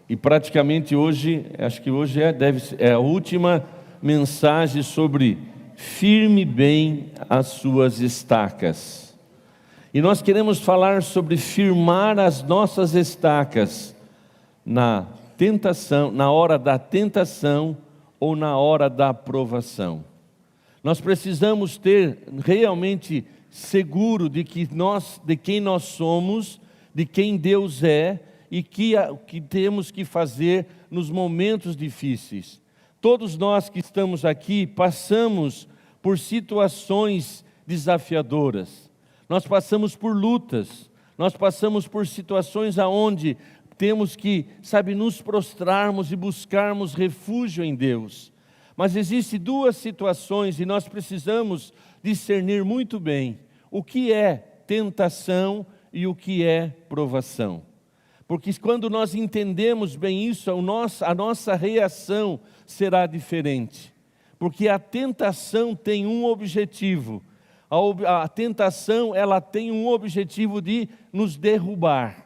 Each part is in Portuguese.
E praticamente hoje, acho que hoje é a última mensagem sobre firme bem as suas estacas. E nós queremos falar sobre firmar as nossas estacas na tentação, na hora da tentação ou na hora da provação. Nós precisamos ter realmente seguro de quem nós somos, de quem Deus é e o que temos que fazer nos momentos difíceis. Todos nós que estamos aqui passamos por situações desafiadoras. Nós passamos por lutas, nós passamos por situações aonde temos que, nos prostrarmos e buscarmos refúgio em Deus. Mas existem duas situações e nós precisamos discernir muito bem o que é tentação e o que é provação. Porque quando nós entendemos bem isso, a nossa reação será diferente. Porque a tentação tem um objetivo. A tentação, ela tem um objetivo de nos derrubar.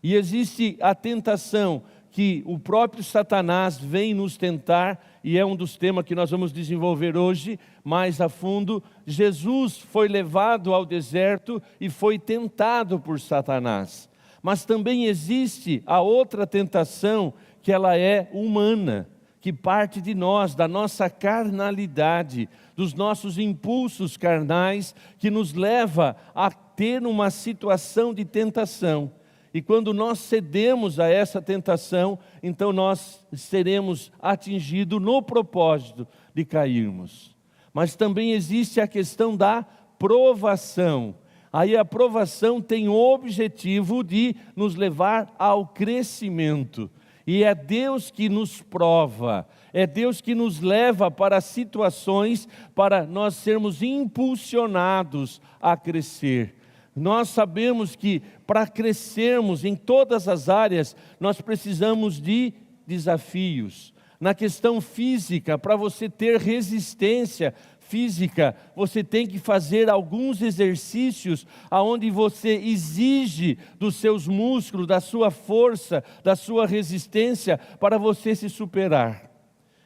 E existe a tentação que o próprio Satanás vem nos tentar, e é um dos temas que nós vamos desenvolver hoje, mais a fundo. Jesus foi levado ao deserto e foi tentado por Satanás. Mas também existe a outra tentação, que ela é humana, que parte de nós, da nossa carnalidade, dos nossos impulsos carnais, que nos leva a ter uma situação de tentação. E quando nós cedemos a essa tentação, então nós seremos atingidos no propósito de cairmos. Mas também existe a questão da provação. Aí a provação tem o objetivo de nos levar ao crescimento. E é Deus que nos prova, é Deus que nos leva para situações para nós sermos impulsionados a crescer. Nós sabemos que para crescermos em todas as áreas, nós precisamos de desafios. Na questão física, para você ter resistência física, você tem que fazer alguns exercícios aonde você exige dos seus músculos, da sua força, da sua resistência para você se superar.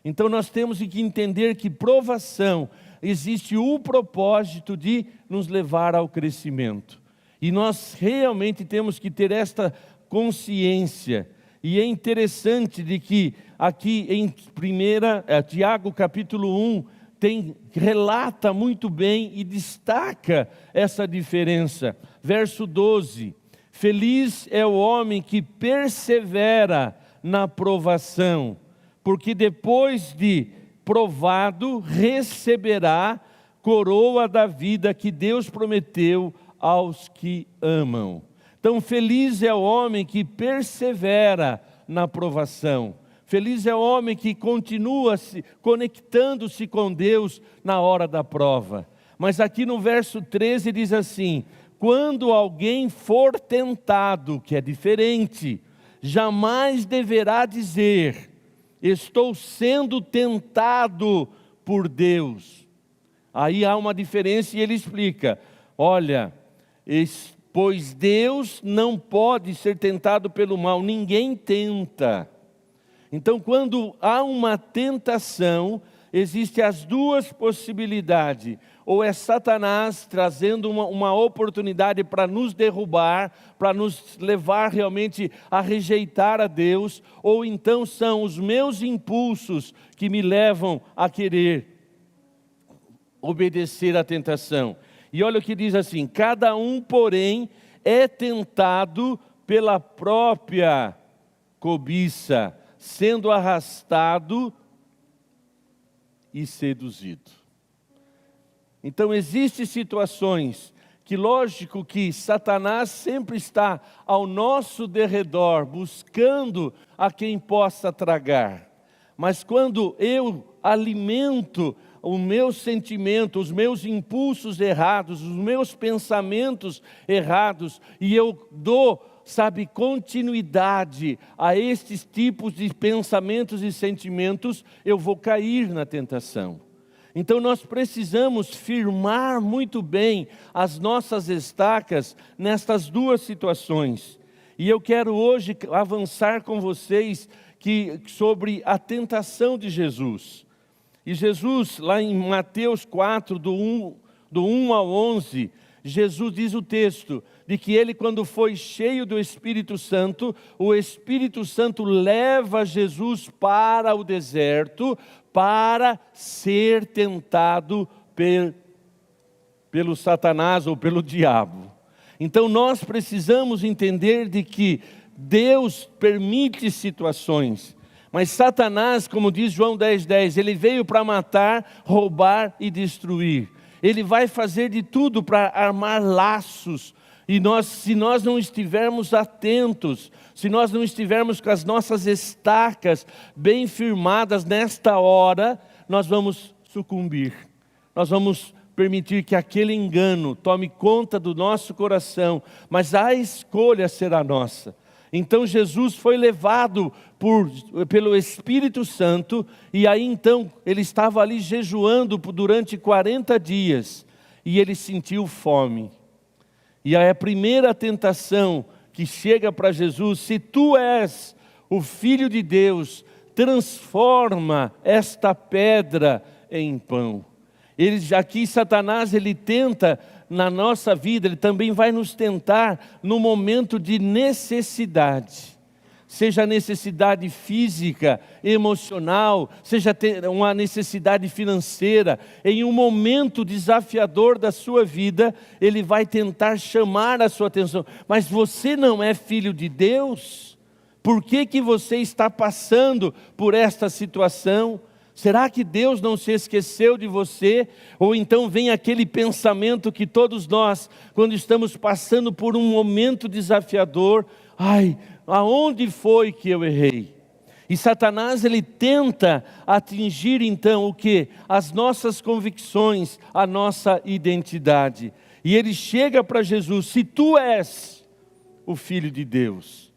Então nós temos que entender que provação existe o propósito de nos levar ao crescimento. E nós realmente temos que ter esta consciência. E é interessante de que aqui em Tiago capítulo 1, relata muito bem e destaca essa diferença. Verso 12: feliz é o homem que persevera na provação, porque depois de provado receberá coroa da vida que Deus prometeu aos que amam. Então feliz é o homem que persevera na provação. Feliz é o homem que continua conectando-se com Deus na hora da prova. Mas aqui no verso 13 diz assim: quando alguém for tentado, que é diferente, jamais deverá dizer, estou sendo tentado por Deus. Aí há uma diferença e ele explica, olha, pois Deus não pode ser tentado pelo mal, ninguém tenta. Então, quando há uma tentação, existem as duas possibilidades. Ou é Satanás trazendo uma oportunidade para nos derrubar, para nos levar realmente a rejeitar a Deus, ou então são os meus impulsos que me levam a querer obedecer à tentação. E olha o que diz assim: cada um, porém, é tentado pela própria cobiça, sendo arrastado e seduzido. Então existem situações que, lógico que Satanás sempre está ao nosso derredor, buscando a quem possa tragar. Mas quando eu alimento o meu sentimento, os meus impulsos errados, os meus pensamentos errados, e eu dou, continuidade a estes tipos de pensamentos e sentimentos, eu vou cair na tentação. Então nós precisamos firmar muito bem as nossas estacas nestas duas situações. E eu quero hoje avançar com vocês sobre a tentação de Jesus. E Jesus, lá em Mateus 4, do 1 ao 11, Jesus diz o texto, de que ele, quando foi cheio do Espírito Santo, o Espírito Santo leva Jesus para o deserto, para ser tentado pelo Satanás ou pelo diabo. Então nós precisamos entender de que Deus permite situações, mas Satanás, como diz João 10:10, ele veio para matar, roubar e destruir. Ele vai fazer de tudo para armar laços, e se nós não estivermos atentos, se nós não estivermos com as nossas estacas bem firmadas nesta hora, nós vamos sucumbir, nós vamos permitir que aquele engano tome conta do nosso coração, mas a escolha será nossa. Então Jesus foi levado pelo Espírito Santo, e aí então ele estava ali jejuando durante 40 dias, e ele sentiu fome. E aí a primeira tentação que chega para Jesus: se tu és o Filho de Deus, transforma esta pedra em pão. Aqui Satanás, ele tenta na nossa vida, ele também vai nos tentar no momento de necessidade. Seja necessidade física, emocional, seja uma necessidade financeira, em um momento desafiador da sua vida, ele vai tentar chamar a sua atenção. Mas você não é filho de Deus? Por que você está passando por esta situação? Será que Deus não se esqueceu de você? Ou então vem aquele pensamento que todos nós, quando estamos passando por um momento desafiador, aonde foi que eu errei? E Satanás, ele tenta atingir então o quê? As nossas convicções, a nossa identidade. E ele chega para Jesus: se tu és o Filho de Deus.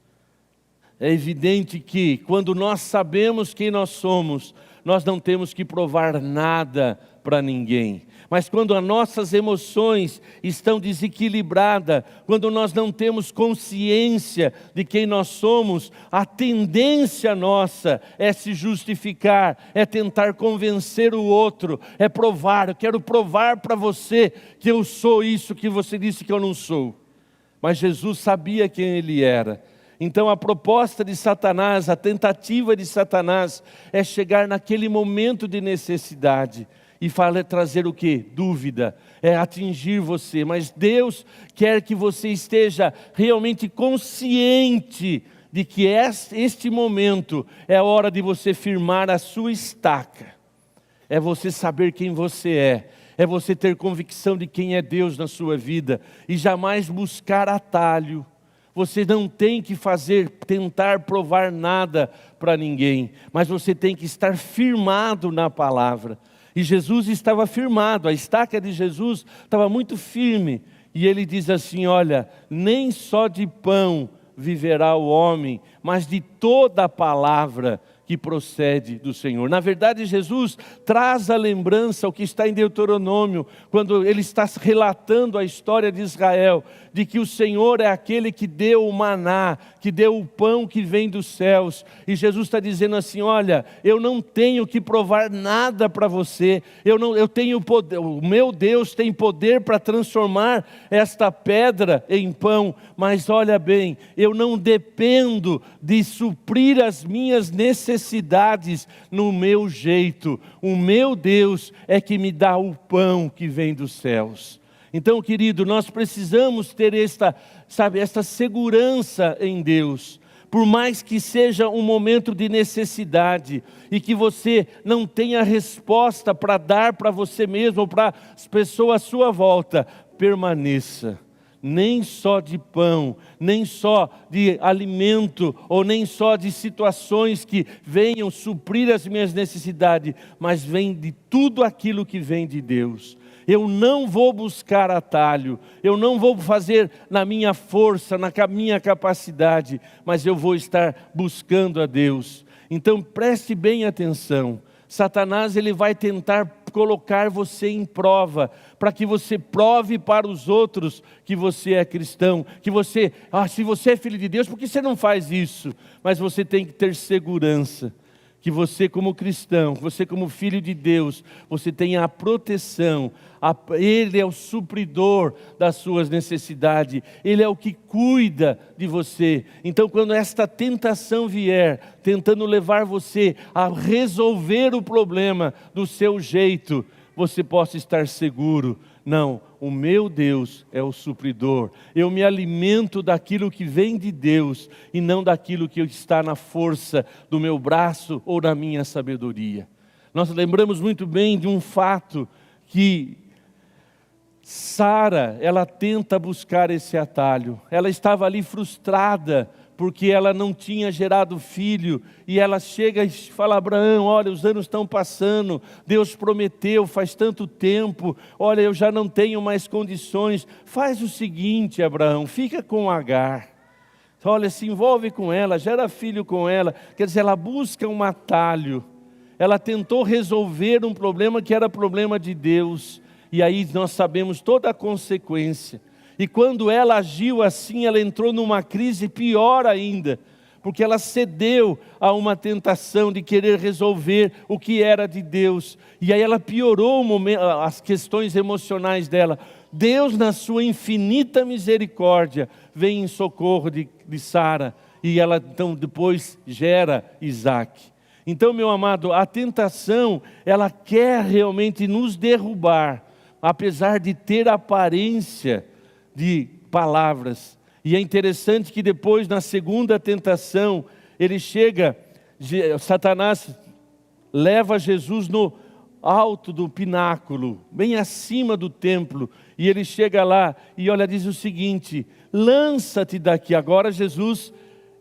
É evidente que quando nós sabemos quem nós somos, nós não temos que provar nada para ninguém. Mas quando as nossas emoções estão desequilibradas, quando nós não temos consciência de quem nós somos, a tendência nossa é se justificar, é tentar convencer o outro, é provar. Eu quero provar para você que eu sou isso que você disse que eu não sou. Mas Jesus sabia quem ele era. Então a proposta de Satanás, a tentativa de Satanás é chegar naquele momento de necessidade e trazer o quê? Dúvida, é atingir você. Mas Deus quer que você esteja realmente consciente de que este momento é a hora de você firmar a sua estaca. É você saber quem você é você ter convicção de quem é Deus na sua vida e jamais buscar atalho. Você não tem que tentar provar nada para ninguém, mas você tem que estar firmado na palavra. E Jesus estava firmado, a estaca de Jesus estava muito firme. E ele diz assim: olha, nem só de pão viverá o homem, mas de toda a palavra que procede do Senhor. Na verdade, Jesus traz a lembrança, o que está em Deuteronômio, quando ele está relatando a história de Israel, de que o Senhor é aquele que deu o maná, que deu o pão que vem dos céus. E Jesus está dizendo assim: olha, eu não tenho que provar nada para você, eu tenho poder, o meu Deus tem poder para transformar esta pedra em pão, mas olha bem, eu não dependo de suprir as minhas necessidades no meu jeito. O meu Deus é que me dá o pão que vem dos céus. Então, querido, nós precisamos ter esta segurança em Deus. Por mais que seja um momento de necessidade e que você não tenha resposta para dar para você mesmo ou para as pessoas à sua volta, permaneça. Nem só de pão, nem só de alimento, ou nem só de situações que venham suprir as minhas necessidades, mas vem de tudo aquilo que vem de Deus. Eu não vou buscar atalho, eu não vou fazer na minha força, na minha capacidade, mas eu vou estar buscando a Deus. Então preste bem atenção. Satanás, ele vai tentar colocar você em prova, para que você prove para os outros que você é cristão, que você, se você é filho de Deus, por que você não faz isso? Mas você tem que ter segurança, que você como cristão, você como filho de Deus, você tem a proteção, Ele é o supridor das suas necessidades, Ele é o que cuida de você. Então quando esta tentação vier, tentando levar você a resolver o problema do seu jeito, você possa estar seguro, não, o meu Deus é o supridor, eu me alimento daquilo que vem de Deus, e não daquilo que está na força do meu braço ou da minha sabedoria. Nós lembramos muito bem de um fato, que Sara, ela tenta buscar esse atalho, ela estava ali frustrada, porque ela não tinha gerado filho, e ela chega e fala a Abraão, olha, os anos estão passando, Deus prometeu faz tanto tempo, olha, eu já não tenho mais condições, faz o seguinte, Abraão, fica com Agar, olha, se envolve com ela, gera filho com ela, quer dizer, ela busca um atalho, ela tentou resolver um problema que era problema de Deus, e aí nós sabemos toda a consequência. E quando ela agiu assim, ela entrou numa crise pior ainda, porque ela cedeu a uma tentação de querer resolver o que era de Deus. E aí ela piorou as questões emocionais dela. Deus, na sua infinita misericórdia, vem em socorro de Sara, e ela então depois gera Isaac. Então, meu amado, a tentação, ela quer realmente nos derrubar, apesar de ter aparência de palavras. E é interessante que depois, na segunda tentação, ele chega, Satanás leva Jesus no alto do pináculo, bem acima do templo, e ele chega lá e olha, diz o seguinte, lança-te daqui. Agora Jesus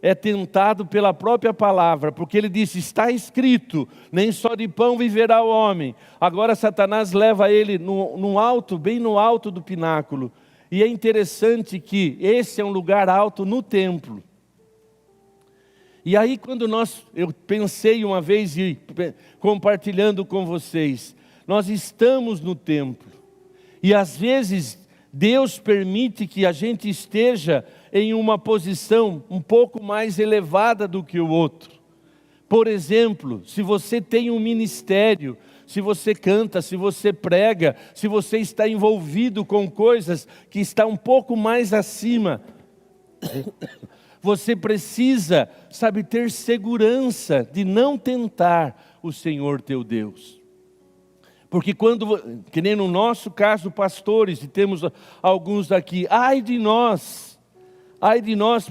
é tentado pela própria palavra, porque ele disse, está escrito, nem só de pão viverá o homem. Agora Satanás leva ele no alto, bem no alto do pináculo. E é interessante que esse é um lugar alto no templo. E aí quando eu pensei uma vez, e compartilhando com vocês, nós estamos no templo. E às vezes Deus permite que a gente esteja em uma posição um pouco mais elevada do que o outro. Por exemplo, se você tem um ministério, se você canta, se você prega, se você está envolvido com coisas que estão um pouco mais acima, você precisa, ter segurança de não tentar o Senhor teu Deus. Porque quando, que nem no nosso caso, pastores, e temos alguns aqui, ai de nós,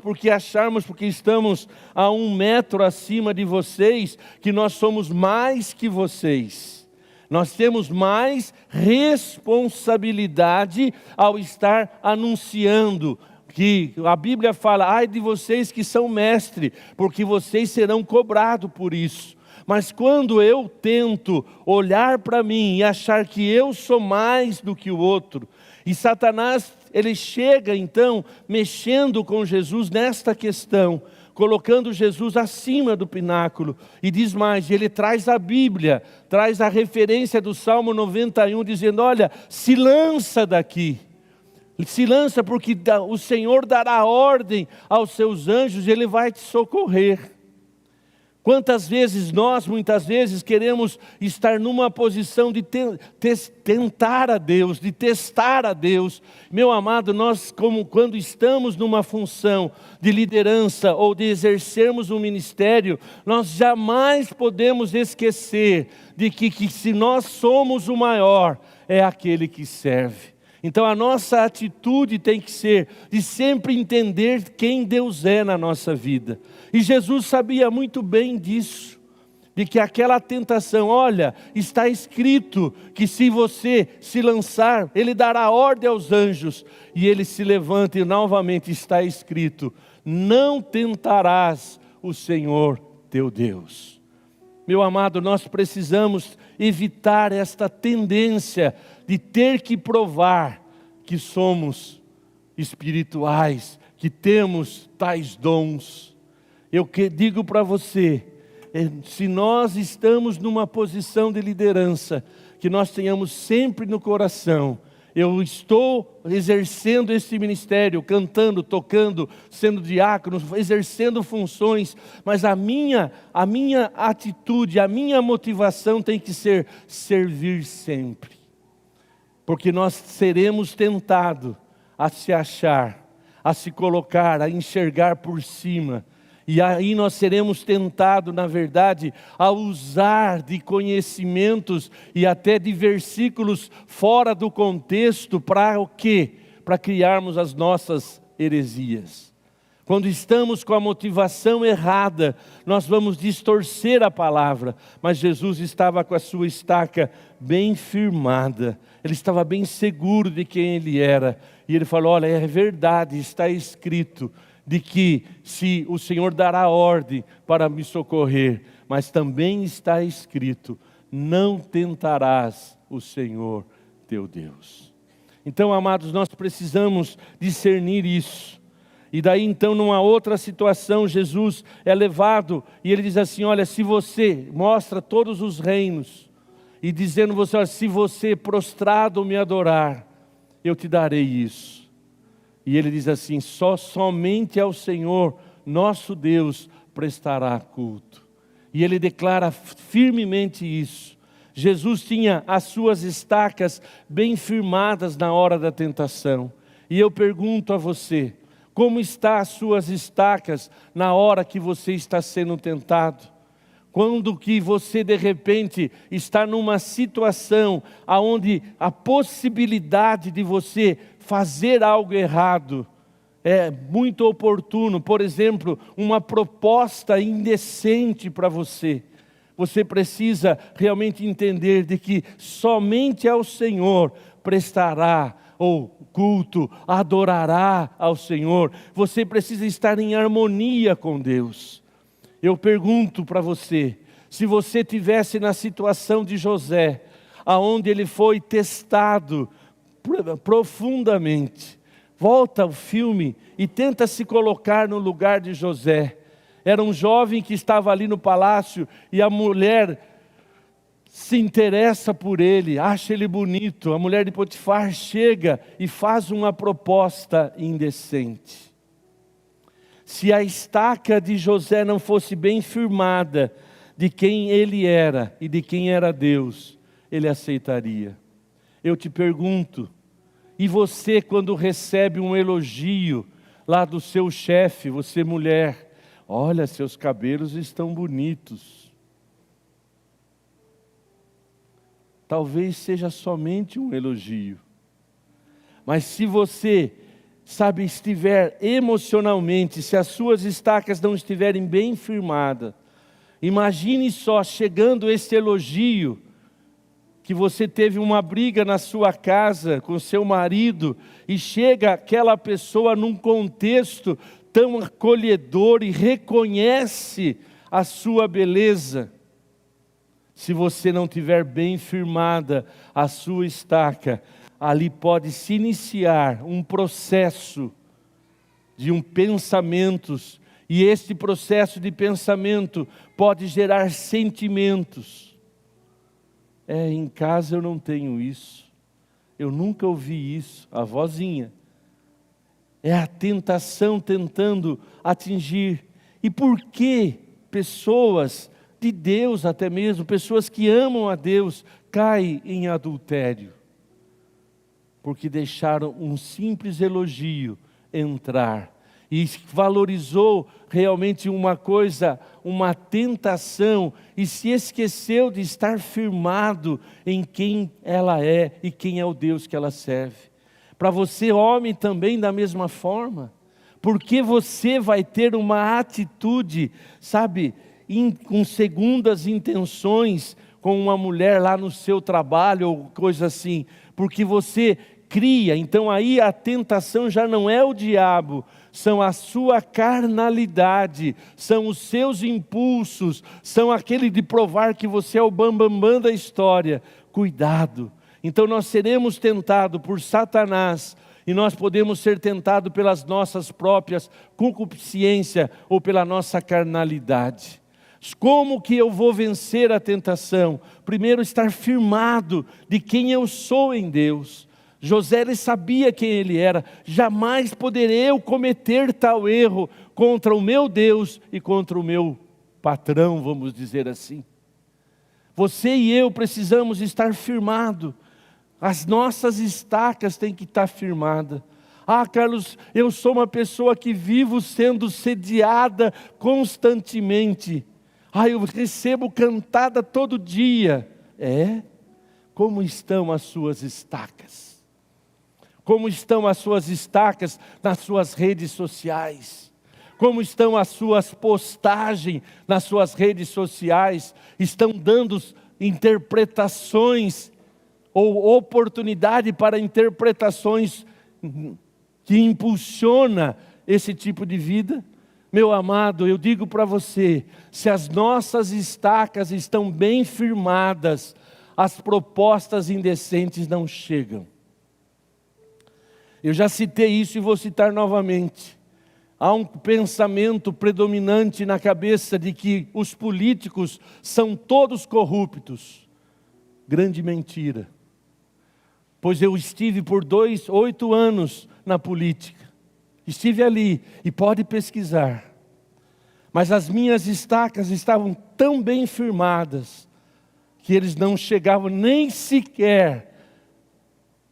porque acharmos, porque estamos a 1 metro acima de vocês, que nós somos mais que vocês. Nós temos mais responsabilidade ao estar anunciando, que a Bíblia fala, ai de vocês que são mestres, porque vocês serão cobrados por isso. Mas quando eu tento olhar para mim e achar que eu sou mais do que o outro, e Satanás, ele chega então mexendo com Jesus nesta questão, colocando Jesus acima do pináculo, e diz mais, ele traz a Bíblia, traz a referência do Salmo 91, dizendo, olha, se lança daqui, se lança porque o Senhor dará ordem aos seus anjos e Ele vai te socorrer. Quantas vezes nós, muitas vezes, queremos estar numa posição de tentar a Deus, de testar a Deus. Meu amado, nós quando estamos numa função de liderança ou de exercermos um ministério, nós jamais podemos esquecer de que se nós somos o maior, é aquele que serve. Então a nossa atitude tem que ser de sempre entender quem Deus é na nossa vida. E Jesus sabia muito bem disso, de que aquela tentação, olha, está escrito que se você se lançar, Ele dará ordem aos anjos, e Ele se levanta e novamente está escrito, não tentarás o Senhor teu Deus. Meu amado, nós precisamos evitar esta tendência de ter que provar que somos espirituais, que temos tais dons. Eu digo para você, se nós estamos numa posição de liderança, que nós tenhamos sempre no coração: eu estou exercendo esse ministério, cantando, tocando, sendo diácono, exercendo funções, mas a minha atitude, a minha motivação tem que ser servir sempre. Porque nós seremos tentados a se achar, a se colocar, a enxergar por cima. E aí nós seremos tentados, na verdade, a usar de conhecimentos e até de versículos fora do contexto para o quê? Para criarmos as nossas heresias. Quando estamos com a motivação errada, nós vamos distorcer a palavra. Mas Jesus estava com a sua estaca bem firmada. Ele estava bem seguro de quem ele era. E ele falou: olha, é verdade, está escrito de que se o Senhor dará ordem para me socorrer, mas também está escrito: não tentarás o Senhor teu Deus. Então, amados, nós precisamos discernir isso. E daí então, numa outra situação, Jesus é levado e ele diz assim: olha, se você mostra todos os reinos, e dizendo você, olha, se você prostrado me adorar, eu te darei isso. E ele diz assim: somente ao Senhor, nosso Deus, prestará culto. E ele declara firmemente isso. Jesus tinha as suas estacas bem firmadas na hora da tentação. E eu pergunto a você: como estão as suas estacas na hora que você está sendo tentado? Quando que você de repente está numa situação onde a possibilidade de você fazer algo errado é muito oportuno, por exemplo, uma proposta indecente para você. Você precisa realmente entender de que somente ao Senhor prestará ou culto, adorará ao Senhor. Você precisa estar em harmonia com Deus. Eu pergunto para você, se você tivesse na situação de José, aonde ele foi testado profundamente, volta ao filme e tenta se colocar no lugar de José. Era um jovem que estava ali no palácio e a mulher se interessa por ele, acha ele bonito. A mulher de Potifar chega e faz uma proposta indecente. Se a estaca de José não fosse bem firmada de quem ele era e de quem era Deus, ele aceitaria. Eu te pergunto, e você quando recebe um elogio lá do seu chefe, você mulher, olha, seus cabelos estão bonitos. Talvez seja somente um elogio. Mas se você, estiver emocionalmente, se as suas estacas não estiverem bem firmadas, imagine só chegando esse elogio, que você teve uma briga na sua casa com seu marido, e chega aquela pessoa num contexto tão acolhedor e reconhece a sua beleza. Se você não tiver bem firmada a sua estaca, ali pode se iniciar um processo de pensamentos, e este processo de pensamento pode gerar sentimentos. Em casa eu não tenho isso, eu nunca ouvi isso, a vozinha. É a tentação tentando atingir. E por que pessoas de Deus, até mesmo pessoas que amam a Deus, caem em adultério? Porque deixaram um simples elogio entrar e valorizou realmente uma coisa, uma tentação, e se esqueceu de estar firmado em quem ela é e quem é o Deus que ela serve. Para você, homem, também da mesma forma, porque você vai ter uma atitude, com segundas intenções com uma mulher lá no seu trabalho ou coisa assim, porque você cria. Então aí a tentação já não é o diabo, são a sua carnalidade, são os seus impulsos, são aquele de provar que você é o bambambam da história. Cuidado! Então nós seremos tentados por Satanás, e nós podemos ser tentados pelas nossas próprias concupiscências ou pela nossa carnalidade. Como que eu vou vencer a tentação? Primeiro, estar firmado de quem eu sou em Deus. José, ele sabia quem ele era. Jamais poderei eu cometer tal erro contra o meu Deus e contra o meu patrão, vamos dizer assim. Você e eu precisamos estar firmados. As nossas estacas têm que estar firmadas. Ah, Carlos, eu sou uma pessoa que vivo sendo sediada constantemente. Ah, eu recebo cantada todo dia. Como estão as suas estacas? Como estão as suas estacas nas suas redes sociais? Como estão as suas postagens nas suas redes sociais? Estão dando interpretações ou oportunidade para interpretações que impulsiona esse tipo de vida? Meu amado, eu digo para você, se as nossas estacas estão bem firmadas, as propostas indecentes não chegam. Eu já citei isso e vou citar novamente. Há um pensamento predominante na cabeça de que os políticos são todos corruptos. Grande mentira. Pois eu estive por 8 anos na política. Estive ali e pode pesquisar. Mas as minhas estacas estavam tão bem firmadas que eles não chegavam nem sequer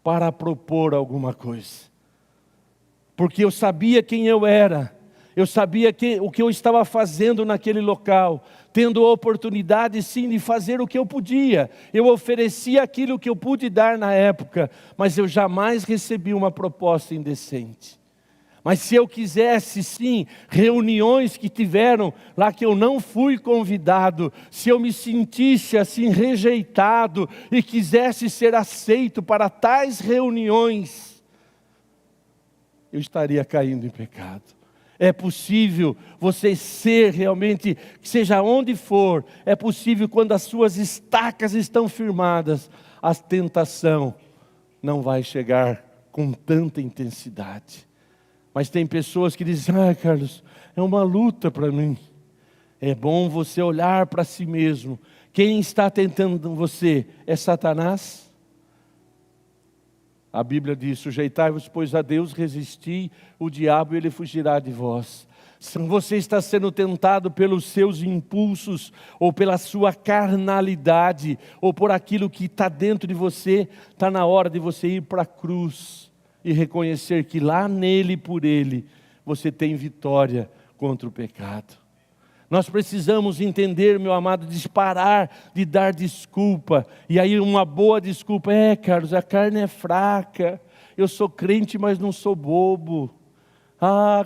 para propor alguma coisa. Porque eu sabia quem eu era. Eu sabia o que eu estava fazendo naquele local, tendo a oportunidade sim de fazer o que eu podia. Eu oferecia aquilo que eu pude dar na época, mas eu jamais recebi uma proposta indecente. Mas se eu quisesse sim, reuniões que tiveram lá que eu não fui convidado, se eu me sentisse assim rejeitado e quisesse ser aceito para tais reuniões, eu estaria caindo em pecado. É possível você ser realmente, seja onde for, é possível quando as suas estacas estão firmadas, a tentação não vai chegar com tanta intensidade. Mas tem pessoas que dizem, Carlos, é uma luta para mim. É bom você olhar para si mesmo. Quem está tentando você é Satanás? A Bíblia diz, sujeitai-vos, pois a Deus resisti, o diabo ele fugirá de vós. Se você está sendo tentado pelos seus impulsos, ou pela sua carnalidade, ou por aquilo que está dentro de você, está na hora de você ir para a cruz e reconhecer que lá nele, por ele, você tem vitória contra o pecado. Nós precisamos entender, meu amado, parar de dar desculpa. E aí uma boa desculpa, Carlos, a carne é fraca, eu sou crente, mas não sou bobo.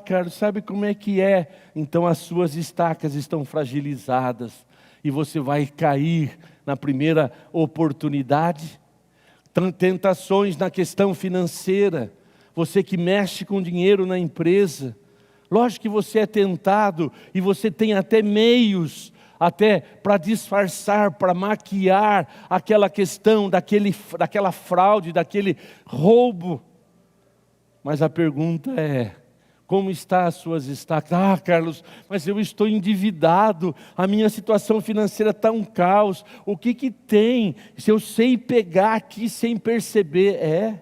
Carlos, sabe como é que é? Então as suas estacas estão fragilizadas, e você vai cair na primeira oportunidade. Tentações na questão financeira, você que mexe com dinheiro na empresa, lógico que você é tentado e você tem até meios, até para disfarçar, para maquiar aquela questão, daquela fraude, daquele roubo. Mas a pergunta é, como está as suas estacas? Carlos, mas eu estou endividado, a minha situação financeira está um caos. O que tem? Se eu sei pegar aqui sem perceber,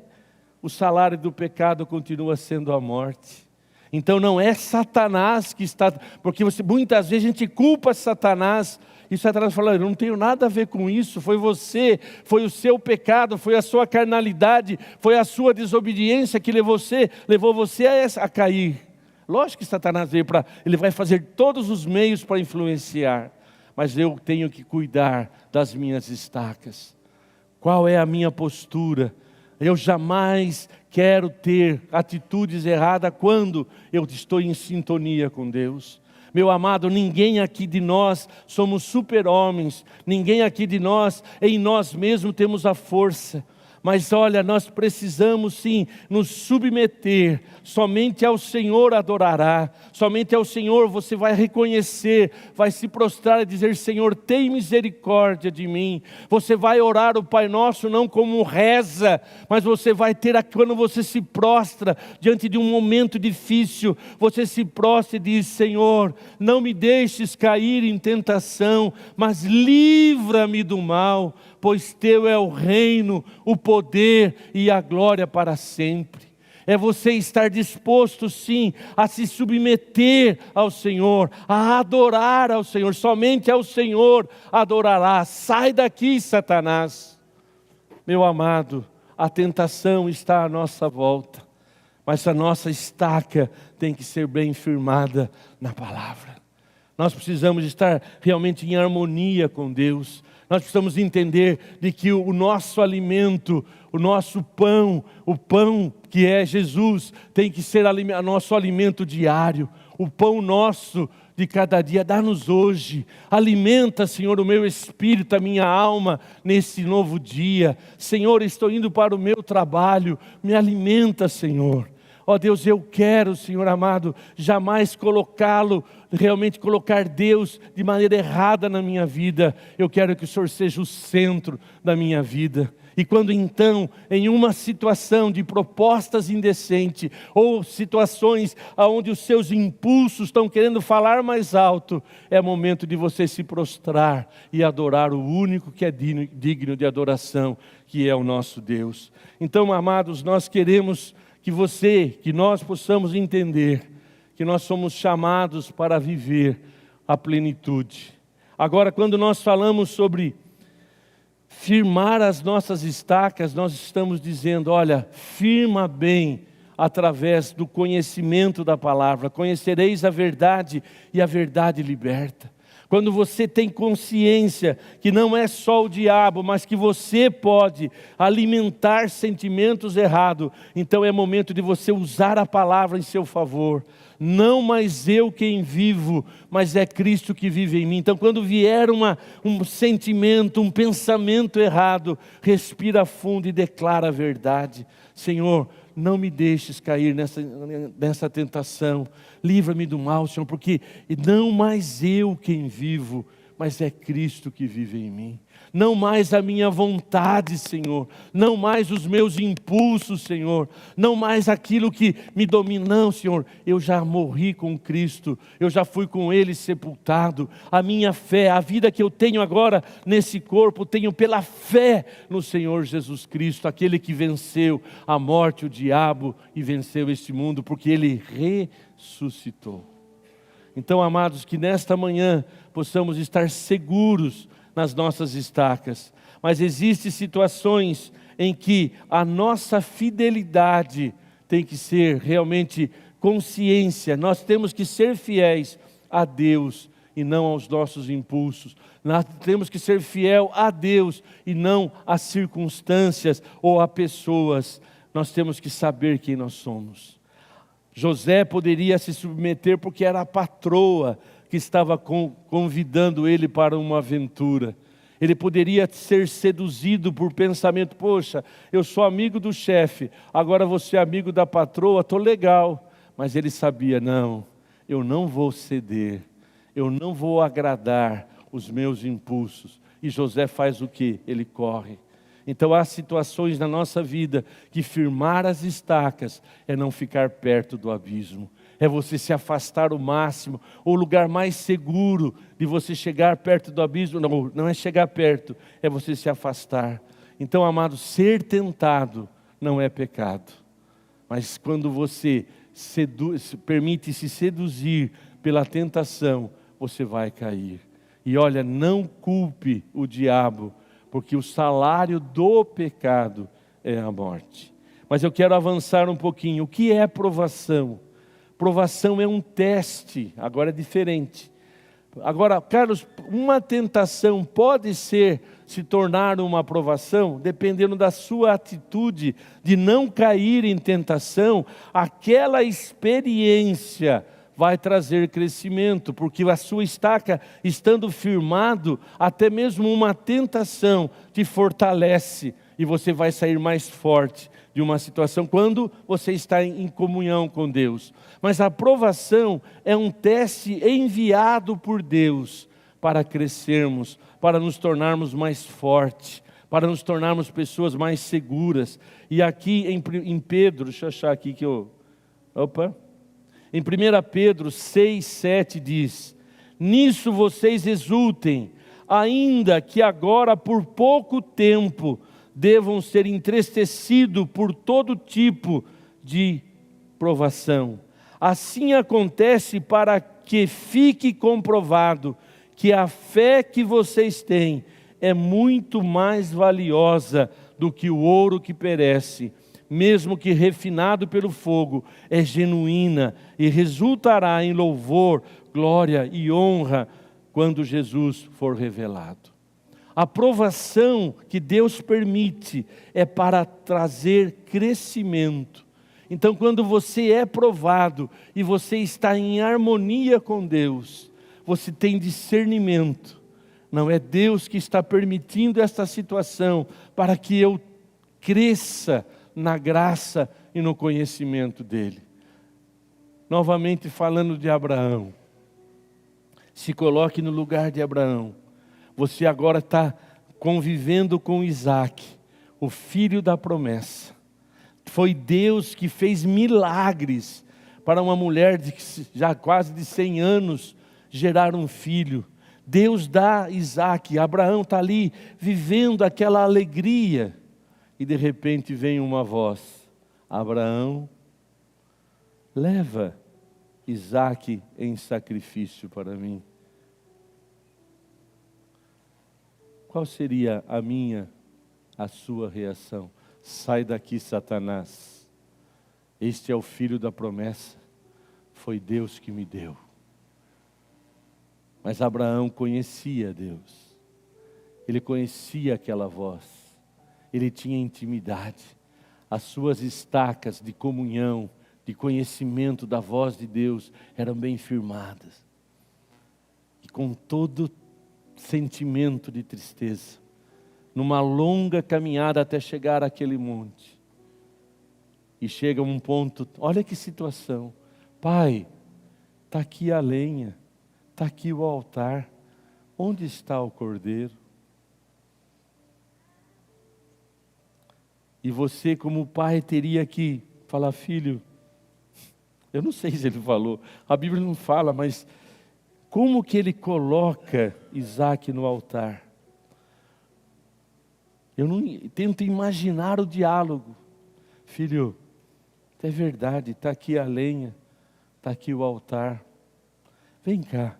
o salário do pecado continua sendo a morte. Então não é Satanás que está, porque muitas vezes a gente culpa Satanás, e Satanás fala, eu não tenho nada a ver com isso, foi você, foi o seu pecado, foi a sua carnalidade, foi a sua desobediência que levou você a cair. Lógico que Satanás ele vai fazer todos os meios para influenciar, mas eu tenho que cuidar das minhas estacas. Qual é a minha postura? Eu jamais quero ter atitudes erradas quando eu estou em sintonia com Deus. Meu amado, ninguém aqui de nós somos super-homens, ninguém aqui de nós, em nós mesmos temos a força. Mas olha, nós precisamos sim nos submeter. Somente ao Senhor adorará, somente ao Senhor você vai reconhecer, vai se prostrar e dizer: Senhor, tem misericórdia de mim. Você vai orar o Pai Nosso não como reza, mas você vai ter, quando você se prostra diante de um momento difícil, você se prostra e diz: Senhor, não me deixes cair em tentação, mas livra-me do mal, pois teu é o reino, o poder e a glória para sempre. É você estar disposto sim a se submeter ao Senhor, a adorar ao Senhor. Somente ao Senhor adorará. Sai daqui, Satanás. Meu amado, a tentação está à nossa volta, mas a nossa estaca tem que ser bem firmada na palavra. Nós precisamos estar realmente em harmonia com Deus. Nós precisamos entender de que o nosso alimento, o nosso pão, o pão que é Jesus, tem que ser nosso alimento diário. O pão nosso de cada dia, dá-nos hoje. Alimenta, Senhor, o meu espírito, a minha alma, nesse novo dia. Senhor, estou indo para o meu trabalho, me alimenta, Senhor. Ó Deus, eu quero, Senhor amado, jamais realmente colocar Deus de maneira errada na minha vida. Eu quero que o Senhor seja o centro da minha vida. E quando então, em uma situação de propostas indecentes, ou situações onde os seus impulsos estão querendo falar mais alto, é momento de você se prostrar e adorar o único que é digno de adoração, que é o nosso Deus. Então, amados, nós queremos que nós possamos entender que nós somos chamados para viver a plenitude. Agora, quando nós falamos sobre firmar as nossas estacas, nós estamos dizendo: olha, firma bem através do conhecimento da palavra. Conhecereis a verdade e a verdade liberta. Quando você tem consciência que não é só o diabo, mas que você pode alimentar sentimentos errados, então é momento de você usar a palavra em seu favor. Não mais eu quem vivo, mas é Cristo que vive em mim. Então quando vier um sentimento, um pensamento errado, respira fundo e declara a verdade. Senhor, não me deixes cair nessa tentação. Livra-me do mal, Senhor, porque não mais eu quem vivo, mas é Cristo que vive em mim. Não mais a minha vontade, Senhor. Não mais os meus impulsos, Senhor. Não mais aquilo que me domina, não, Senhor. Eu já morri com Cristo. Eu já fui com Ele sepultado. A minha fé, a vida que eu tenho agora nesse corpo, tenho pela fé no Senhor Jesus Cristo, aquele que venceu a morte, o diabo e venceu este mundo, porque Ele ressuscitou. Então, amados, que nesta manhã possamos estar seguros nas nossas estacas. Mas existem situações em que a nossa fidelidade tem que ser realmente consciência. Nós temos que ser fiéis a Deus e não aos nossos impulsos. Nós temos que ser fiel a Deus e não às circunstâncias ou a pessoas. Nós temos que saber quem nós somos. José poderia se submeter porque era a patroa que estava convidando ele para uma aventura. Ele poderia ser seduzido por pensamento: poxa, eu sou amigo do chefe, agora você é amigo da patroa, estou legal. Mas ele sabia: não, eu não vou ceder, eu não vou agradar os meus impulsos. E José faz o quê? Ele corre. Então há situações na nossa vida que firmar as estacas é não ficar perto do abismo. É você se afastar o máximo. O lugar mais seguro de você chegar perto do abismo, não é chegar perto, é você se afastar. Então, amado, ser tentado não é pecado. Mas quando você permite se seduzir pela tentação, você vai cair. E olha, não culpe o diabo, porque o salário do pecado é a morte. Mas eu quero avançar um pouquinho. O que é provação? Provação é um teste, agora é diferente. Agora, Carlos, uma tentação pode se tornar uma provação, dependendo da sua atitude de não cair em tentação. Aquela experiência vai trazer crescimento, porque a sua estaca estando firmado, até mesmo uma tentação te fortalece. E você vai sair mais forte de uma situação quando você está em comunhão com Deus. Mas a provação é um teste enviado por Deus para crescermos, para nos tornarmos mais fortes, para nos tornarmos pessoas mais seguras. E aqui em Pedro, deixa eu achar aqui que eu... Em 1 Pedro 6, 7 diz: nisso vocês exultem, ainda que agora por pouco tempo devam ser entristecidos por todo tipo de provação. Assim acontece para que fique comprovado que a fé que vocês têm é muito mais valiosa do que o ouro que perece, mesmo que refinado pelo fogo, é genuína e resultará em louvor, glória e honra quando Jesus for revelado. A provação que Deus permite é para trazer crescimento. Então, quando você é provado e você está em harmonia com Deus, você tem discernimento. Não é Deus que está permitindo esta situação para que eu cresça na graça e no conhecimento dEle. Novamente falando de Abraão, se coloque no lugar de Abraão. Você agora está convivendo com Isaac, o filho da promessa. Foi Deus que fez milagres para uma mulher de já quase de 100 anos gerar um filho. Deus dá Isaac, Abraão está ali vivendo aquela alegria. E de repente vem uma voz: Abraão, leva Isaac em sacrifício para mim. Qual seria a minha, a sua reação? Sai daqui, Satanás. Este é o filho da promessa. Foi Deus que me deu. Mas Abraão conhecia Deus. Ele conhecia aquela voz. Ele tinha intimidade. As suas estacas de comunhão, de conhecimento da voz de Deus eram bem firmadas. E com todo sentimento de tristeza, numa longa caminhada até chegar àquele monte. E chega um ponto, olha que situação. Pai, está aqui a lenha, está aqui o altar. Onde está o cordeiro? E você, como pai, teria que falar: filho, eu não sei se ele falou, a Bíblia não fala, mas como que ele coloca Isaac no altar? Eu não tento imaginar o diálogo. Filho, é verdade, está aqui a lenha, está aqui o altar. Vem cá,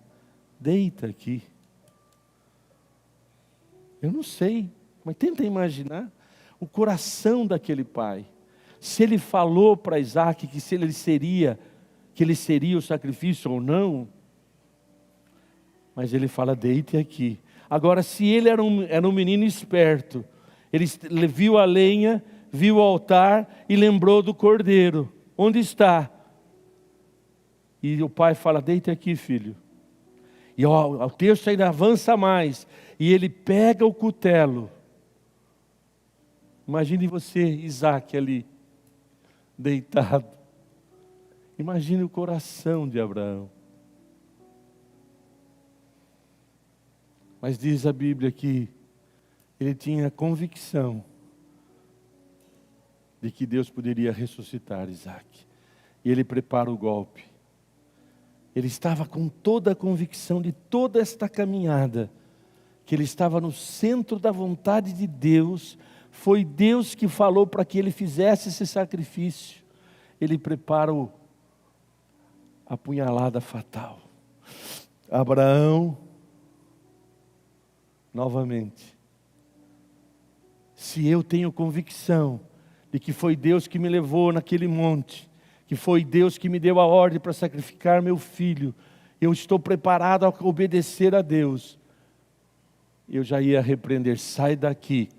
deita aqui. Eu não sei, mas tenta imaginar o coração daquele pai. Se ele falou para Isaac que ele seria o sacrifício ou não, mas ele fala: deite aqui. Agora, se ele era um menino esperto, ele viu a lenha, viu o altar e lembrou do cordeiro. Onde está? E o pai fala: deite aqui, filho. E o texto ainda avança mais. E ele pega o cutelo. Imagine você, Isaac, ali, deitado. Imagine o coração de Abraão. Mas diz a Bíblia que ele tinha convicção de que Deus poderia ressuscitar Isaac. E ele prepara o golpe. Ele estava com toda a convicção de toda esta caminhada, que ele estava no centro da vontade de Deus. Foi Deus que falou para que ele fizesse esse sacrifício. Ele prepara a punhalada fatal. Abraão, novamente, se eu tenho convicção de que foi Deus que me levou naquele monte, que foi Deus que me deu a ordem para sacrificar meu filho, eu estou preparado a obedecer a Deus, eu já ia repreender: sai daqui.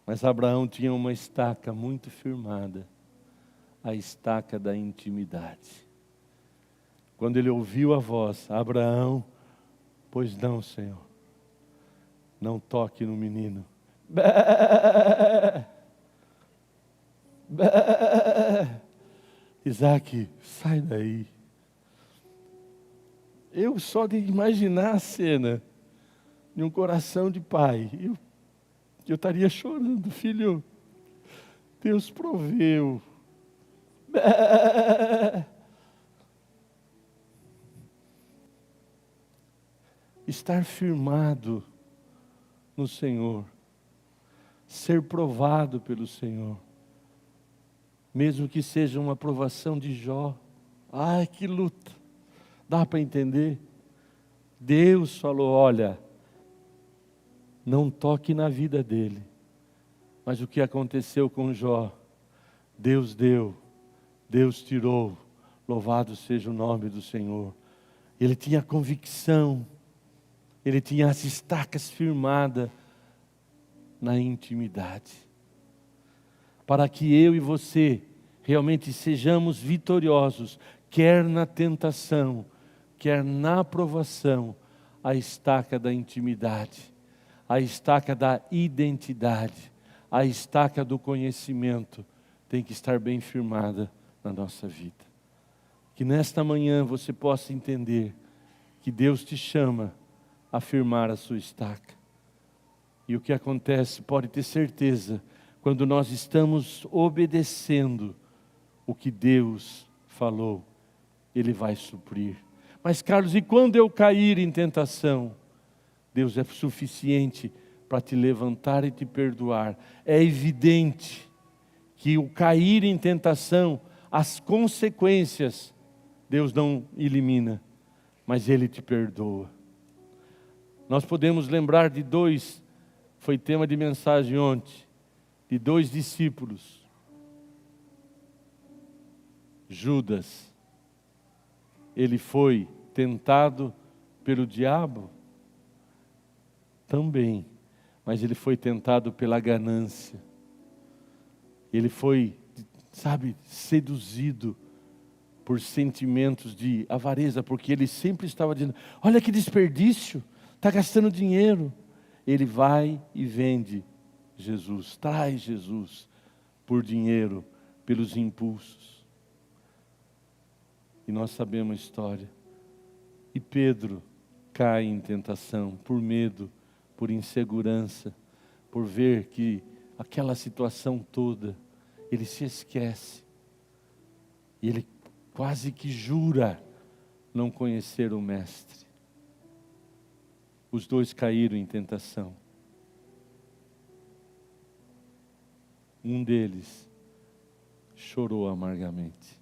Mas Abraão tinha uma estaca muito firmada, a estaca da intimidade. Quando ele ouviu a voz: Abraão, pois não, Senhor. não toque no menino. Bé! Bé! Isaac, sai daí. Eu só de imaginar a cena de um coração de pai, eu estaria chorando, filho. Deus proveu. Bé! Estar firmado no Senhor, ser provado pelo Senhor, mesmo que seja uma provação de Jó. Ai, que luta! Dá para entender? Deus falou: olha, não toque na vida dele. Mas o que aconteceu com Jó? Deus deu, Deus tirou, louvado seja o nome do Senhor. Ele tinha convicção, ele tinha as estacas firmadas na intimidade. Para que eu e você realmente sejamos vitoriosos, quer na tentação, quer na provação, a estaca da intimidade, a estaca da identidade, a estaca do conhecimento tem que estar bem firmada na nossa vida. Que nesta manhã você possa entender que Deus te chama a firmar a sua estaca. E o que acontece, pode ter certeza, quando nós estamos obedecendo o que Deus falou, Ele vai suprir. Mas Carlos, e quando eu cair em tentação? Deus é suficiente para te levantar e te perdoar. É evidente que o cair em tentação, as consequências, Deus não elimina, mas Ele te perdoa. Nós podemos lembrar de dois, foi tema de mensagem ontem, de dois discípulos. Judas, ele foi tentado pelo diabo? Também, mas ele foi tentado pela ganância. Ele foi, seduzido por sentimentos de avareza, porque ele sempre estava dizendo: olha que desperdício, está gastando dinheiro. Ele vai e vende Jesus, traz Jesus por dinheiro, pelos impulsos. E nós sabemos a história. E Pedro cai em tentação, por medo, por insegurança, por ver que aquela situação toda, ele se esquece. E ele quase que jura não conhecer o Mestre. Os dois caíram em tentação. Um deles chorou amargamente.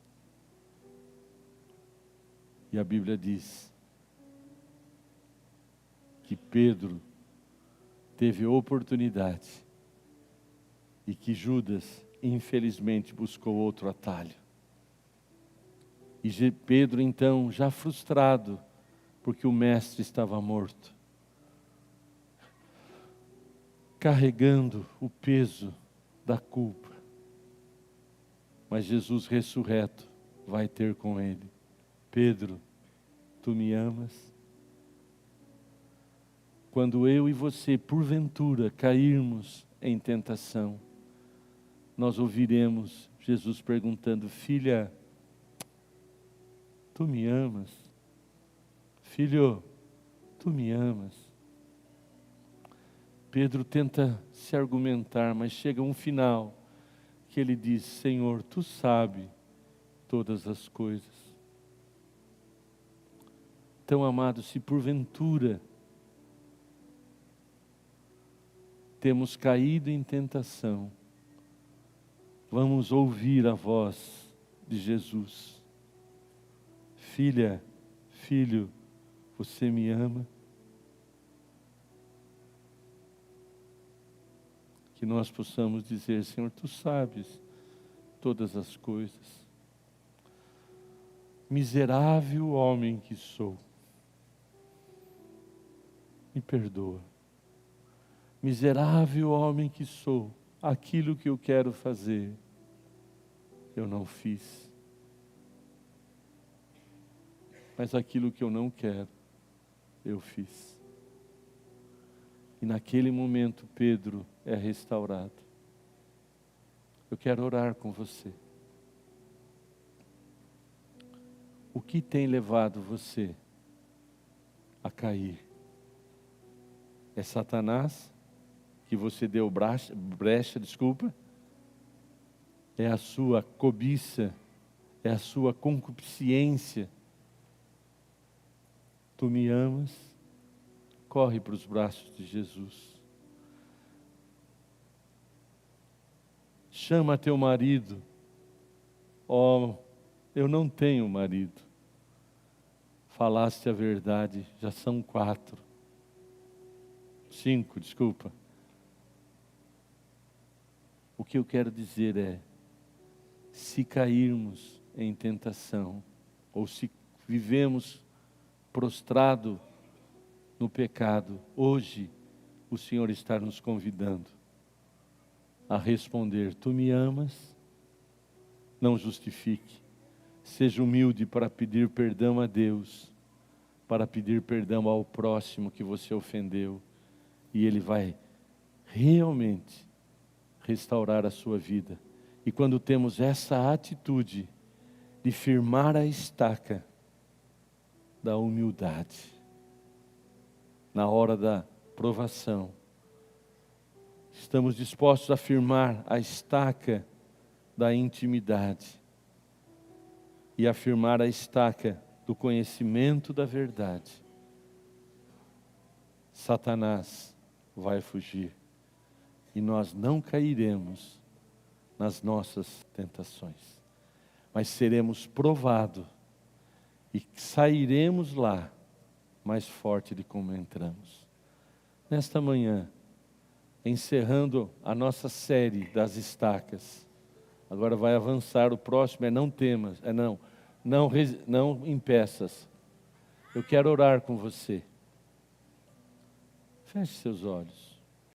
E a Bíblia diz que Pedro teve oportunidade e que Judas, infelizmente, buscou outro atalho. E Pedro, então, já frustrado, porque o Mestre estava morto, carregando o peso da culpa. Mas Jesus ressurreto vai ter com ele: Pedro, tu me amas? Quando eu e você, porventura, cairmos em tentação, nós ouviremos Jesus perguntando: filha, tu me amas? Filho, tu me amas? Pedro tenta se argumentar, mas chega um final que ele diz: Senhor, tu sabes todas as coisas. Então, amado, se porventura temos caído em tentação, vamos ouvir a voz de Jesus: filha, filho, você me ama? Que nós possamos dizer: Senhor, tu sabes todas as coisas. Miserável homem que sou, me perdoa. Miserável homem que sou, aquilo que eu quero fazer, eu não fiz. Mas aquilo que eu não quero, eu fiz. E naquele momento Pedro é restaurado. Eu quero orar com você. O que tem levado você a cair? É Satanás que você deu brecha, é a sua cobiça, é a sua concupiscência. Tu me amas? Corre para os braços de Jesus. Chama teu marido. Oh, eu não tenho marido. Falaste a verdade, já são 5, desculpa. O que eu quero dizer é, se cairmos em tentação, ou se vivemos prostrado no pecado, hoje o Senhor está nos convidando a responder: tu me amas? Não justifique. Seja humilde para pedir perdão a Deus, para pedir perdão ao próximo que você ofendeu, e Ele vai realmente restaurar a sua vida. E quando temos essa atitude de firmar a estaca da humildade, na hora da provação, estamos dispostos a firmar a estaca da intimidade e a firmar a estaca do conhecimento da verdade, Satanás vai fugir e nós não cairemos nas nossas tentações, mas seremos provados e sairemos lá mais forte de como entramos. Nesta manhã, encerrando a nossa série das estacas, agora vai avançar, o próximo é não temas, não impeças. Eu quero orar com você. Feche seus olhos.